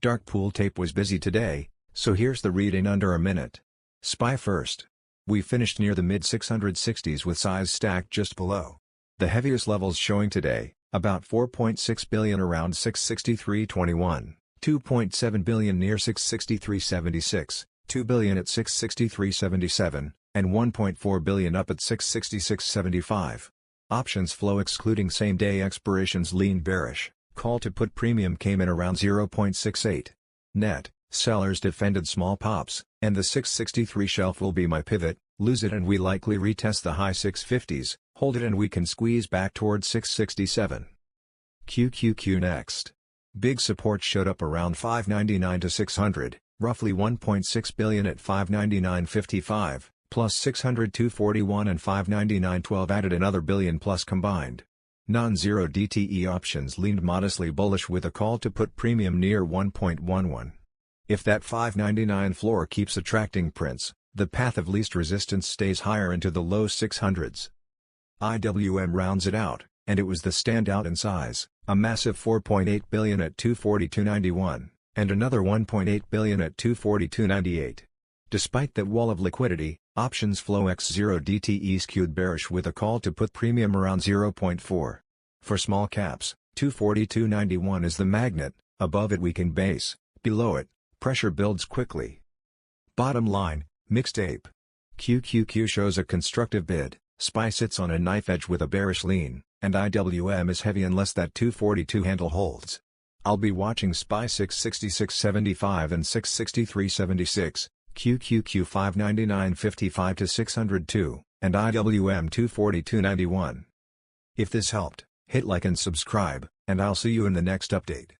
Dark pool tape was busy today, so here's the read in under a minute. SPY first. We finished near the mid 660s with size stacked just below. The heaviest levels showing today, about 4.6 billion around 663.21, 2.7 billion near 663.76, 2 billion at 663.77, and 1.4 billion up at 666.75. Options flow excluding same-day expirations leaned bearish. Call to put premium came in around 0.68. Net, sellers defended small pops, and the 663 shelf will be my pivot. Lose it and we likely retest the high 650s, hold it and we can squeeze back towards 667. QQQ next. Big support showed up around 599 to 600, roughly 1.6 billion at 599.55, plus 600 241 and 599.12 added another billion plus combined. Non-zero DTE options leaned modestly bullish with a call to put premium near 1.11. If that 599 floor keeps attracting prints, the path of least resistance stays higher into the low 600s. IWM rounds it out, and it was the standout in size, a massive 4.8 billion at 242.91, and another 1.8 billion at 242.98. Despite that wall of liquidity, options flow X0 DTE skewed bearish with a call to put premium around 0.4. For small caps, 242.91 is the magnet, above it weakened base, below it, pressure builds quickly. Bottom line, mixed ape. QQQ shows a constructive bid, SPY sits on a knife edge with a bearish lean, and IWM is heavy unless that 242 handle holds. I'll be watching SPY 666.75 and 663.76, QQQ 599.55 to 602, and IWM 242.91. If this helped, hit like and subscribe, and I'll see you in the next update.